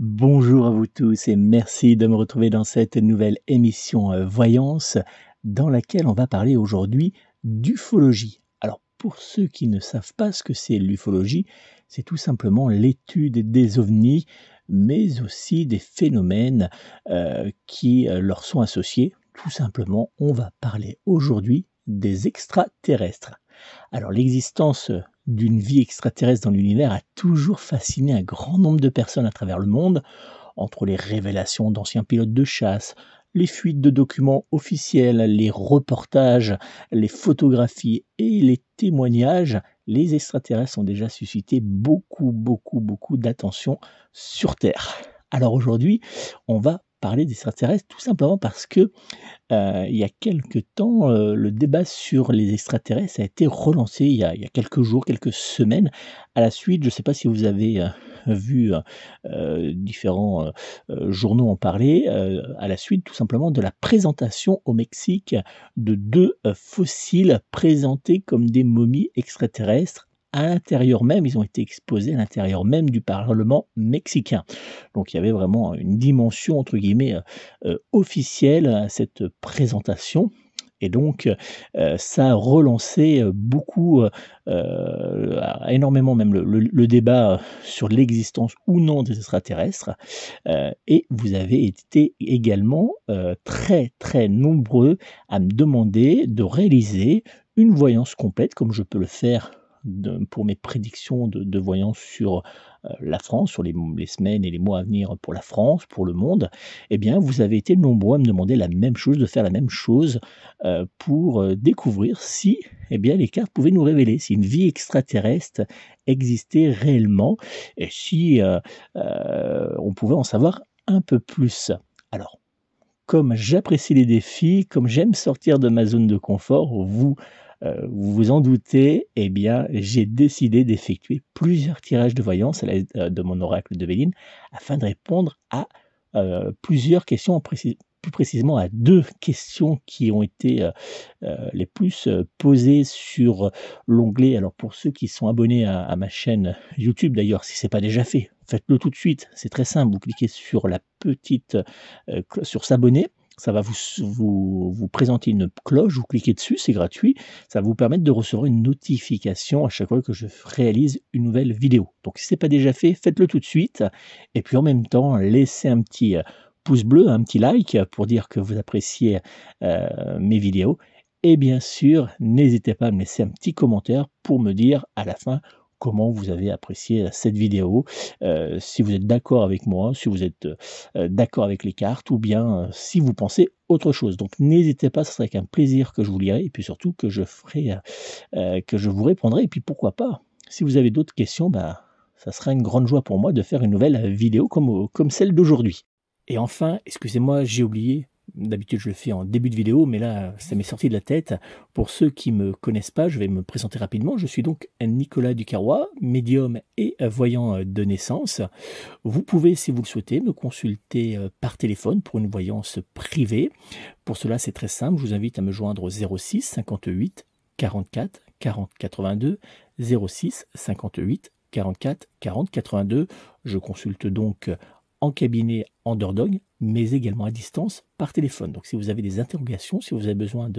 Bonjour à vous tous et merci de me retrouver dans cette nouvelle émission Voyance dans laquelle on va parler aujourd'hui d'ufologie. Alors pour ceux qui ne savent pas ce que c'est l'ufologie, c'est tout simplement l'étude des ovnis mais aussi des phénomènes qui leur sont associés. Tout simplement, on va parler aujourd'hui des extraterrestres. Alors l'existence d'une vie extraterrestre dans l'univers a toujours fasciné un grand nombre de personnes à travers le monde, entre les révélations d'anciens pilotes de chasse, les fuites de documents officiels, les reportages, les photographies et les témoignages. Les extraterrestres ont déjà suscité beaucoup d'attention sur Terre. Alors aujourd'hui, on va parler d'extraterrestres tout simplement parce que il y a quelque temps, le débat sur les extraterrestres a été relancé il y a quelques jours, quelques semaines, à la suite, je ne sais pas si vous avez, vu, différents, journaux en parler, à la suite tout simplement de la présentation au Mexique de 2 fossiles présentés comme des momies extraterrestres à l'intérieur même, ils ont été exposés à l'intérieur même du parlement mexicain. Donc il y avait vraiment une dimension entre guillemets, officielle à cette présentation et donc ça a relancé, énormément même le débat sur l'existence ou non des extraterrestres, et vous avez été également, très nombreux à me demander de réaliser une voyance complète comme je peux le faire pour mes prédictions de voyance sur, la France, sur les semaines et les mois à venir pour la France, pour le monde. Eh bien, vous avez été nombreux à me demander la même chose, de faire la même chose, pour, découvrir si, eh bien, les cartes pouvaient nous révéler si une vie extraterrestre existait réellement et si, on pouvait en savoir un peu plus. Alors, comme j'apprécie les défis, comme j'aime sortir de ma zone de confort, vous vous en doutez, eh bien, j'ai décidé d'effectuer plusieurs tirages de voyance à l'aide, de mon oracle de Béline afin de répondre à, plusieurs questions, plus précisément à 2 questions qui ont été, les plus, posées sur l'onglet. Alors pour ceux qui sont abonnés à ma chaîne YouTube d'ailleurs, si ce n'est pas déjà fait, faites-le tout de suite, c'est très simple, vous cliquez sur la petite, sur s'abonner, ça va vous présenter une cloche, vous cliquez dessus, c'est gratuit, ça va vous permettre de recevoir une notification à chaque fois que je réalise une nouvelle vidéo. Donc si ce n'est pas déjà fait, faites-le tout de suite et puis en même temps, laissez un petit, pouce bleu, un petit like pour dire que vous appréciez, mes vidéos et bien sûr, n'hésitez pas à me laisser un petit commentaire pour me dire à la fin comment vous avez apprécié cette vidéo, si vous êtes d'accord avec moi, si vous êtes, d'accord avec les cartes ou bien, si vous pensez autre chose. Donc n'hésitez pas, ce serait avec un plaisir que je vous lirai et puis surtout que je ferai, que je vous répondrai et puis pourquoi pas, si vous avez d'autres questions, bah, ça sera une grande joie pour moi de faire une nouvelle, vidéo comme celle d'aujourd'hui. Et enfin, excusez-moi, j'ai oublié, d'habitude je le fais en début de vidéo, mais là ça m'est sorti de la tête. Pour ceux qui ne me connaissent pas, je vais me présenter rapidement. Je suis donc Nicolas Ducarrois, médium et voyant de naissance. Vous pouvez, si vous le souhaitez, me consulter par téléphone pour une voyance privée. Pour cela, c'est très simple, je vous invite à me joindre au 06 58 44 40 82, 06 58 44 40 82. Je consulte donc en cabinet en Dordogne, mais également à distance par téléphone. Donc si vous avez des interrogations, si vous avez besoin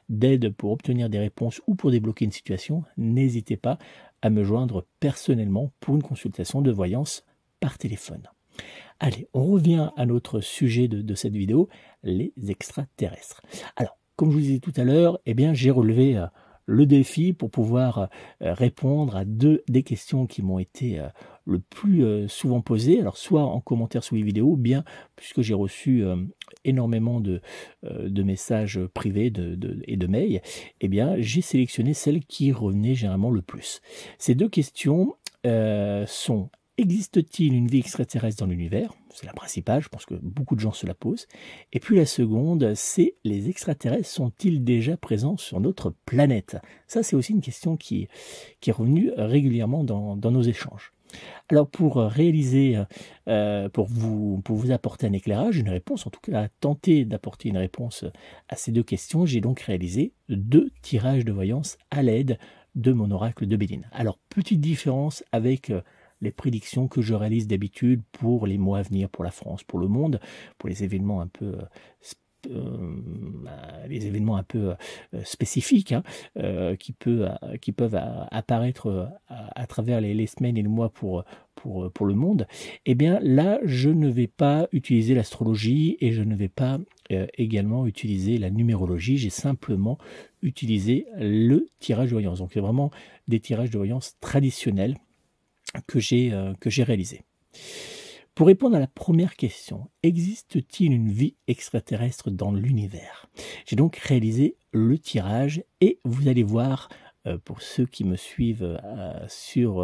d'aide pour obtenir des réponses ou pour débloquer une situation, n'hésitez pas à me joindre personnellement pour une consultation de voyance par téléphone. Allez, on revient à notre sujet de cette vidéo, les extraterrestres. Alors, comme je vous disais tout à l'heure, eh bien j'ai relevé le défi pour pouvoir répondre à des questions qui m'ont été le plus souvent posées, alors soit en commentaire sous les vidéos, ou bien, puisque j'ai reçu énormément de messages privés et de mails, eh bien j'ai sélectionné celles qui revenaient généralement le plus. Ces 2 questions sont: existe-t-il une vie extraterrestre dans l'univers? C'est la principale, je pense que beaucoup de gens se la posent. Et puis la seconde, c'est: les extraterrestres sont-ils déjà présents sur notre planète? Ça, c'est aussi une question qui est revenue régulièrement dans nos échanges. Alors pour réaliser, pour vous apporter un éclairage, une réponse, en tout cas tenter d'apporter une réponse à ces 2 questions, j'ai donc réalisé 2 tirages de voyance à l'aide de mon oracle de Béline. Alors petite différence avec les prédictions que je réalise d'habitude pour les mois à venir, pour la France, pour le monde, pour les événements un peu spécifiques, hein, qui peuvent apparaître à travers les semaines et les mois pour le monde, eh bien là, je ne vais pas utiliser l'astrologie et je ne vais pas également utiliser la numérologie. J'ai simplement utilisé le tirage de voyance. Donc c'est vraiment des tirages de voyance traditionnels que j'ai réalisés. Pour répondre à la première question, existe-t-il une vie extraterrestre dans l'univers? J'ai donc réalisé le tirage et vous allez voir, pour ceux qui me suivent sur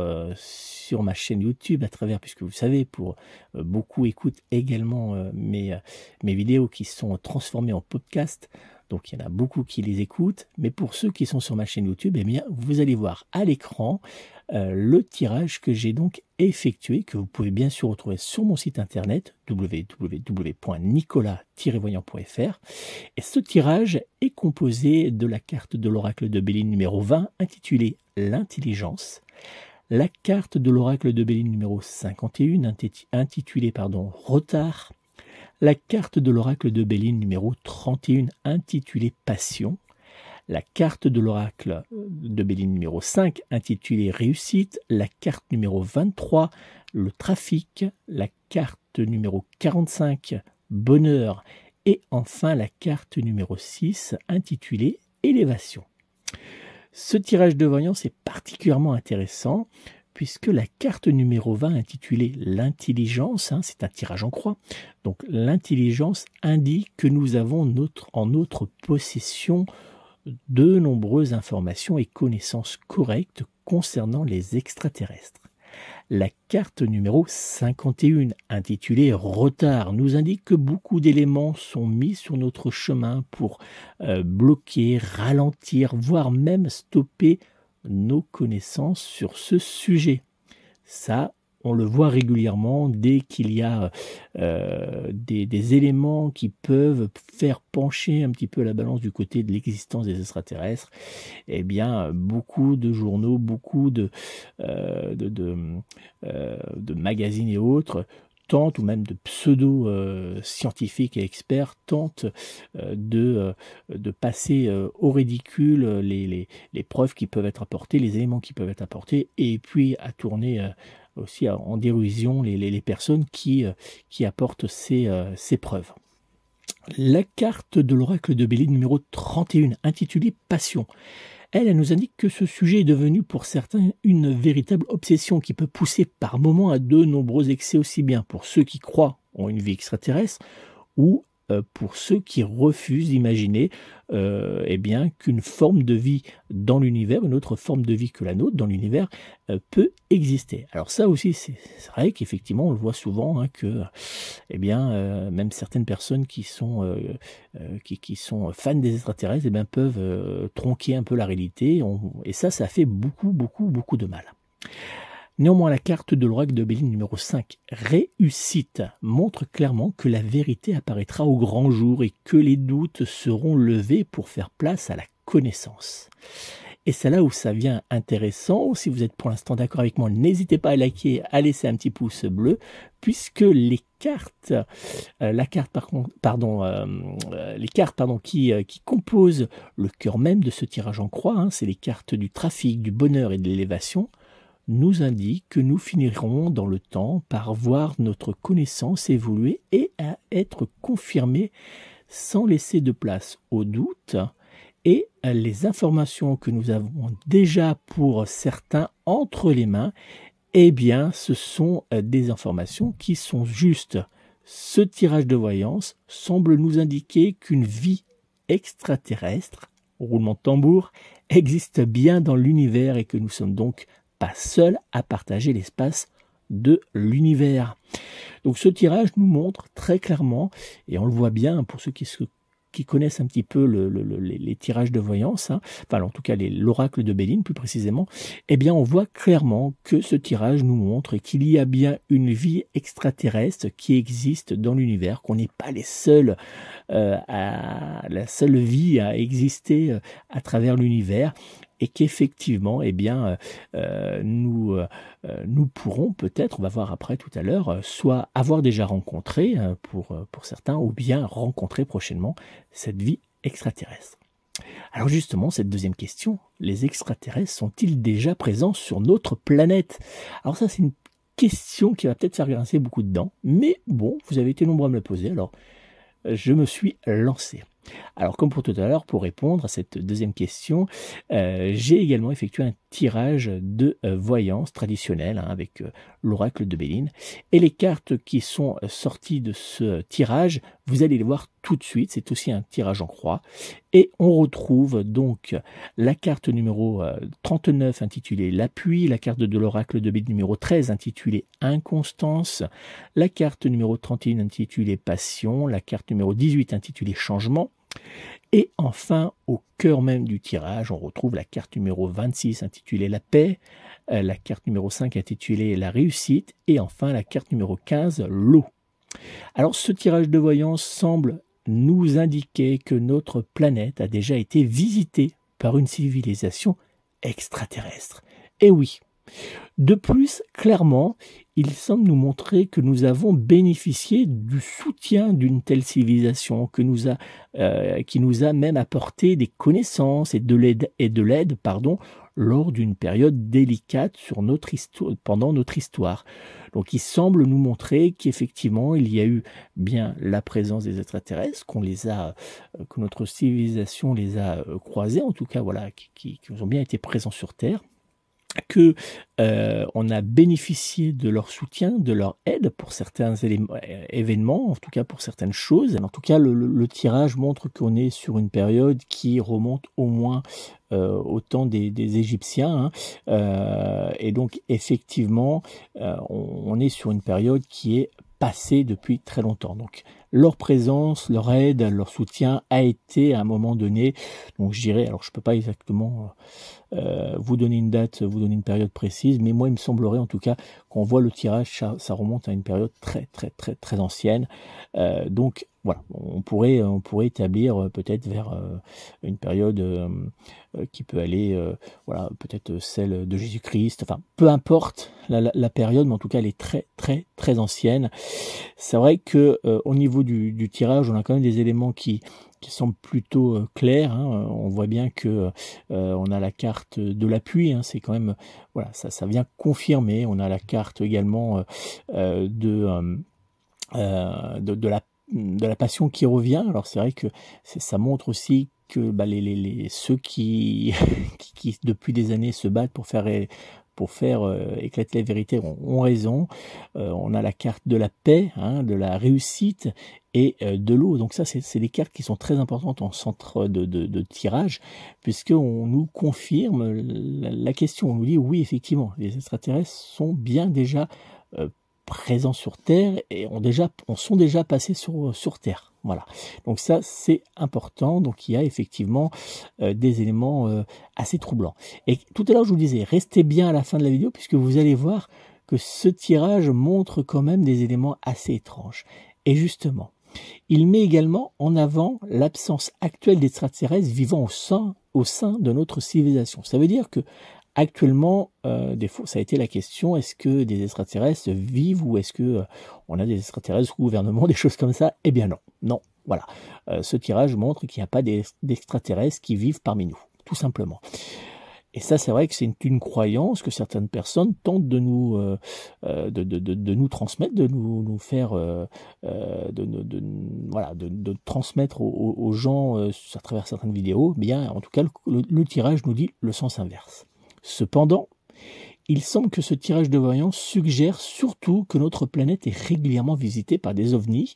ma chaîne YouTube à travers, puisque vous savez, pour beaucoup écoutent également mes vidéos qui sont transformées en podcast. Donc il y en a beaucoup qui les écoutent, mais pour ceux qui sont sur ma chaîne YouTube, eh bien, vous allez voir à l'écran le tirage que j'ai donc effectué, que vous pouvez bien sûr retrouver sur mon site internet www.nicolas-voyant.fr. Et ce tirage est composé de la carte de l'oracle de Béline numéro 20 intitulée l'intelligence, la carte de l'oracle de Béline numéro 51 intitulée retard, la carte de l'oracle de Béline numéro 31 intitulée passion, la carte de l'oracle de Béline numéro 5 intitulée réussite, la carte numéro 23 le trafic, la carte numéro 45 bonheur et enfin la carte numéro 6 intitulée élévation. Ce tirage de voyance est particulièrement intéressant puisque la carte numéro 20 intitulée l'intelligence, c'est un tirage en croix, donc l'intelligence indique que nous avons en notre possession de nombreuses informations et connaissances correctes concernant les extraterrestres. La carte numéro 51, intitulée retard, nous indique que beaucoup d'éléments sont mis sur notre chemin pour bloquer, ralentir, voire même stopper nos connaissances sur ce sujet. Ça, on le voit régulièrement dès qu'il y a des éléments qui peuvent faire pencher un petit peu la balance du côté de l'existence des extraterrestres. Eh bien, beaucoup de journaux, beaucoup de magazines et autres tentent, ou même de pseudo-scientifiques et experts tentent de passer au ridicule les preuves qui peuvent être apportées, les éléments qui peuvent être apportés, et puis à tourner aussi en dérision les personnes qui apportent ces preuves. La carte de l'oracle de Béline numéro 31, intitulée Passion, elle nous indique que ce sujet est devenu pour certains une véritable obsession qui peut pousser par moments à de nombreux excès, aussi bien pour ceux qui croient en une vie extraterrestre ou pour ceux qui refusent d'imaginer qu'une forme de vie dans l'univers, une autre forme de vie que la nôtre dans l'univers peut exister. Alors ça aussi, c'est vrai qu'effectivement, on le voit souvent, que même certaines personnes qui sont fans des extraterrestres peuvent tronquer un peu la réalité, et ça fait beaucoup de mal. Néanmoins, la carte de l'oracle de Béline numéro 5, réussite, montre clairement que la vérité apparaîtra au grand jour et que les doutes seront levés pour faire place à la connaissance. Et c'est là où ça devient intéressant. Si vous êtes pour l'instant d'accord avec moi, n'hésitez pas à liker, à laisser un petit pouce bleu, puisque les cartes qui composent le cœur même de ce tirage en croix, c'est les cartes du trafic, du bonheur et de l'élévation, nous indique que nous finirons dans le temps par voir notre connaissance évoluer et à être confirmée sans laisser de place au doute, et les informations que nous avons déjà pour certains entre les mains, ce sont des informations qui sont justes. Ce tirage de voyance semble nous indiquer qu'une vie extraterrestre, roulement de tambour, existe bien dans l'univers et que nous sommes donc pas seul à partager l'espace de l'univers. Donc ce tirage nous montre très clairement, et on le voit bien pour ceux qui connaissent un petit peu les tirages de voyance, en tout cas l'oracle de Béline plus précisément, on voit clairement que ce tirage nous montre qu'il y a bien une vie extraterrestre qui existe dans l'univers, qu'on n'est pas la seule vie à exister à travers l'univers, et qu'effectivement, eh bien, nous pourrons peut-être, on va voir après tout à l'heure, soit avoir déjà rencontré pour certains, ou bien rencontrer prochainement cette vie extraterrestre. Alors justement, cette deuxième question, les extraterrestres sont-ils déjà présents sur notre planète? Alors ça, c'est une question qui va peut-être faire grincer beaucoup de dents, mais bon, vous avez été nombreux à me la poser, alors je me suis lancé. Alors comme pour tout à l'heure, pour répondre à cette deuxième question, j'ai également effectué un tirage de voyance traditionnelle avec l'oracle de Béline. Et les cartes qui sont sorties de ce tirage, vous allez les voir tout de suite, c'est aussi un tirage en croix. Et on retrouve donc la carte numéro 39 intitulée L'appui, la carte de l'oracle de Béline numéro 13 intitulée Inconstance, la carte numéro 31 intitulée Passion, la carte numéro 18 intitulée Changement. Et enfin, au cœur même du tirage, on retrouve la carte numéro 26 intitulée La paix, la carte numéro 5 intitulée La réussite, et enfin la carte numéro 15, L'eau. Alors ce tirage de voyance semble nous indiquer que notre planète a déjà été visitée par une civilisation extraterrestre. Et oui. De plus, clairement, il semble nous montrer que nous avons bénéficié du soutien d'une telle civilisation, qui nous a même apporté des connaissances et de l'aide, lors d'une période délicate pendant notre histoire. Donc il semble nous montrer qu'effectivement il y a eu bien la présence des extraterrestres, que notre civilisation les a croisés, en tout cas voilà, qui ont bien été présents sur Terre, que on a bénéficié de leur soutien, de leur aide pour certains événements, en tout cas pour certaines choses. En tout cas, le tirage montre qu'on est sur une période qui remonte au moins au temps des Égyptiens, et donc effectivement, on est sur une période qui est passée depuis très longtemps. Donc leur présence, leur aide, leur soutien a été à un moment donné, donc je dirais, alors je peux pas exactement vous donner une date, vous donner une période précise, mais moi il me semblerait en tout cas qu'on voit le tirage, ça remonte à une période très ancienne. Donc voilà, on pourrait établir peut-être vers une période qui peut aller, voilà, peut-être celle de Jésus-Christ, enfin peu importe la période, mais en tout cas elle est très ancienne. C'est vrai que au niveau du tirage, on a quand même des éléments qui semblent plutôt clairs, on voit bien que on a la carte de l'appui, c'est quand même, voilà, ça vient confirmer. On a la carte également de la passion qui revient. Alors c'est vrai que ça montre aussi que ceux qui depuis des années se battent pour faire éclater la vérité ont raison. On a la carte de la paix, de la réussite et de l'eau. Donc ça, c'est des cartes qui sont très importantes en centre de tirage, puisqu'on nous confirme la question. On nous dit oui, effectivement, les extraterrestres sont bien déjà présents sur Terre et sont déjà passés sur Terre. Voilà. Donc ça, c'est important. Donc il y a effectivement des éléments assez troublants. Et tout à l'heure, je vous disais, restez bien à la fin de la vidéo, puisque vous allez voir que ce tirage montre quand même des éléments assez étranges. Et justement, il met également en avant l'absence actuelle d'extraterrestres vivant au sein de notre civilisation. Ça veut dire que actuellement, des fois, ça a été la question, est-ce que des extraterrestres vivent, ou est-ce que on a des extraterrestres au gouvernement, des choses comme ça? Eh bien non, voilà. Ce tirage montre qu'il n'y a pas d'extraterrestres qui vivent parmi nous, tout simplement. Et ça, c'est vrai que c'est une croyance que certaines personnes tentent de nous transmettre, de nous faire, de transmettre aux gens à travers certaines vidéos. Bien, en tout cas, le tirage nous dit le sens inverse. Cependant, il semble que ce tirage de voyance suggère surtout que notre planète est régulièrement visitée par des ovnis.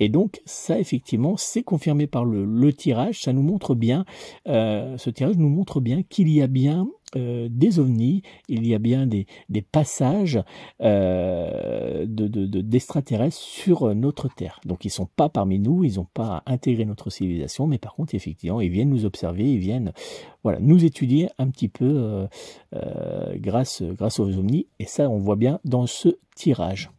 Et donc, ça, effectivement, c'est confirmé par le tirage. Ça nous montre bien, ce tirage nous montre bien qu'il y a bien des ovnis, il y a bien des passages d'extraterrestres sur notre Terre. Donc ils ne sont pas parmi nous, ils n'ont pas intégré notre civilisation, mais par contre, effectivement, ils viennent nous observer, ils viennent nous étudier un petit peu grâce aux ovnis, et ça, on voit bien dans ce tirage.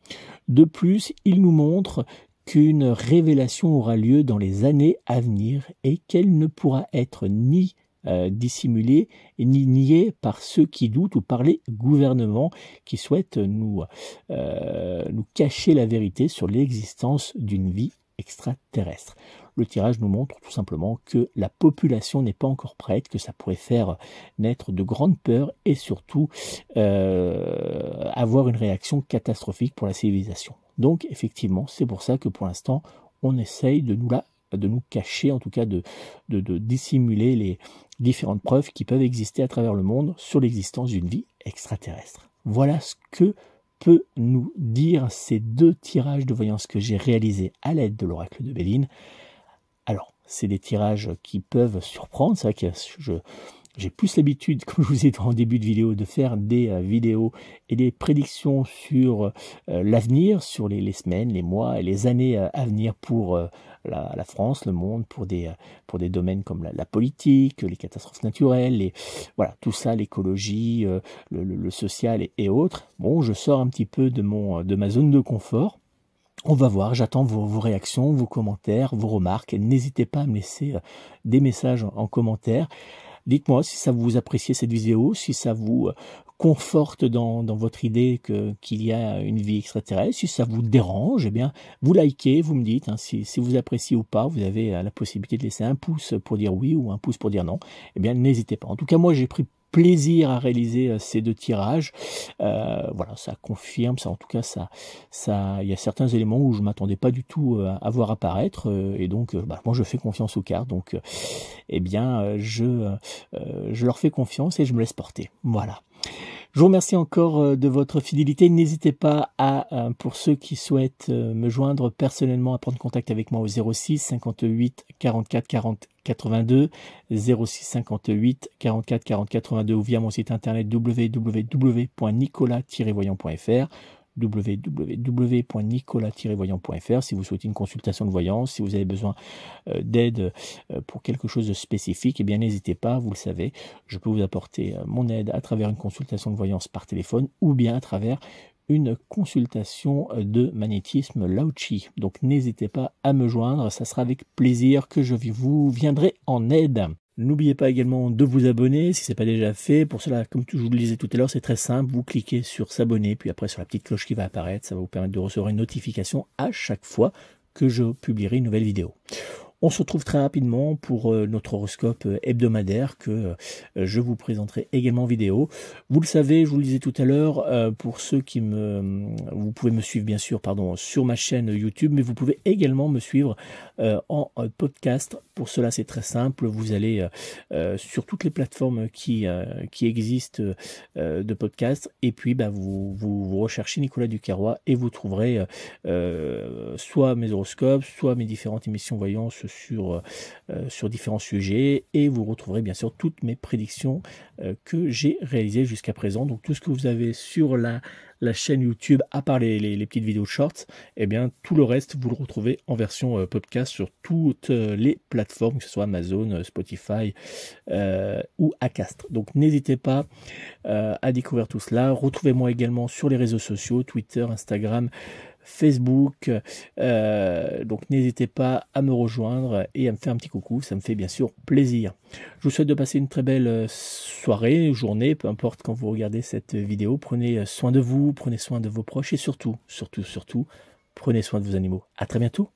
De plus, il nous montre qu'une révélation aura lieu dans les années à venir et qu'elle ne pourra être ni dissimulée ni niée par ceux qui doutent ou par les gouvernements qui souhaitent nous cacher la vérité sur l'existence d'une vie extraterrestre. Le tirage nous montre tout simplement que la population n'est pas encore prête, que ça pourrait faire naître de grandes peurs et surtout avoir une réaction catastrophique pour la civilisation. Donc effectivement, c'est pour ça que pour l'instant, on essaye de nous cacher, en tout cas de dissimuler les différentes preuves qui peuvent exister à travers le monde sur l'existence d'une vie extraterrestre. Voilà ce que peut nous dire ces 2 tirages de voyance que j'ai réalisés à l'aide de l'oracle de Béline. Alors, c'est des tirages qui peuvent surprendre. C'est vrai que j'ai plus l'habitude, comme je vous ai dit en début de vidéo, de faire des vidéos et des prédictions sur l'avenir, sur les semaines, les mois et les années à venir pour la France, le monde, pour des domaines comme la politique, les catastrophes naturelles, voilà, tout ça, l'écologie, le social et autres. Bon, je sors un petit peu de ma zone de confort. On va voir, j'attends vos réactions, vos commentaires, vos remarques. N'hésitez pas à me laisser des messages en commentaire. Dites-moi si ça vous appréciez cette vidéo, si ça vous conforte dans votre idée qu'il y a une vie extraterrestre, si ça vous dérange, eh bien, vous likez, vous me dites, hein, si vous appréciez ou pas, vous avez la possibilité de laisser un pouce pour dire oui ou un pouce pour dire non, eh bien, n'hésitez pas. En tout cas, moi, j'ai pris plaisir à réaliser ces 2 tirages. Voilà, ça confirme, ça, en tout cas, il y a certains éléments où je m'attendais pas du tout à voir apparaître, et donc, moi, je fais confiance aux cartes, donc, eh bien, je leur fais confiance et je me laisse porter. Voilà. Je vous remercie encore de votre fidélité. N'hésitez pas pour ceux qui souhaitent me joindre personnellement, à prendre contact avec moi au 06 58 44 40 82, 06 58 44 40 82 ou via mon site internet www.nicolas-voyant.fr www.nicolas-voyant.fr si vous souhaitez une consultation de voyance, si vous avez besoin d'aide pour quelque chose de spécifique, eh bien n'hésitez pas, vous le savez, je peux vous apporter mon aide à travers une consultation de voyance par téléphone ou bien à travers une consultation de magnétisme Lao-Chi. Donc n'hésitez pas à me joindre, ça sera avec plaisir que je vous viendrai en aide. N'oubliez pas également de vous abonner si ce n'est pas déjà fait. Pour cela, comme je vous le disais tout à l'heure, c'est très simple. Vous cliquez sur s'abonner, puis après sur la petite cloche qui va apparaître. Ça va vous permettre de recevoir une notification à chaque fois que je publierai une nouvelle vidéo. On se retrouve très rapidement pour notre horoscope hebdomadaire que je vous présenterai également en vidéo. Vous le savez, je vous le disais tout à l'heure, pour ceux qui vous pouvez me suivre bien sûr, sur ma chaîne YouTube, mais vous pouvez également me suivre en podcast. Pour cela, c'est très simple. Vous allez sur toutes les plateformes qui existent de podcast, et puis vous recherchez Nicolas Ducarrois et vous trouverez soit mes horoscopes, soit mes différentes émissions voyances sur différents sujets, et vous retrouverez bien sûr toutes mes prédictions que j'ai réalisées jusqu'à présent. Donc tout ce que vous avez sur la chaîne YouTube, à part les petites vidéos shorts, eh bien tout le reste vous le retrouvez en version podcast sur toutes les plateformes, que ce soit Amazon, Spotify ou Acast. Donc n'hésitez pas à découvrir tout cela. Retrouvez-moi également sur les réseaux sociaux, Twitter, Instagram, Facebook, donc n'hésitez pas à me rejoindre et à me faire un petit coucou, ça me fait bien sûr plaisir. Je vous souhaite de passer une très belle soirée, journée, peu importe quand vous regardez cette vidéo. Prenez soin de vous, prenez soin de vos proches et surtout, prenez soin de vos animaux. À très bientôt.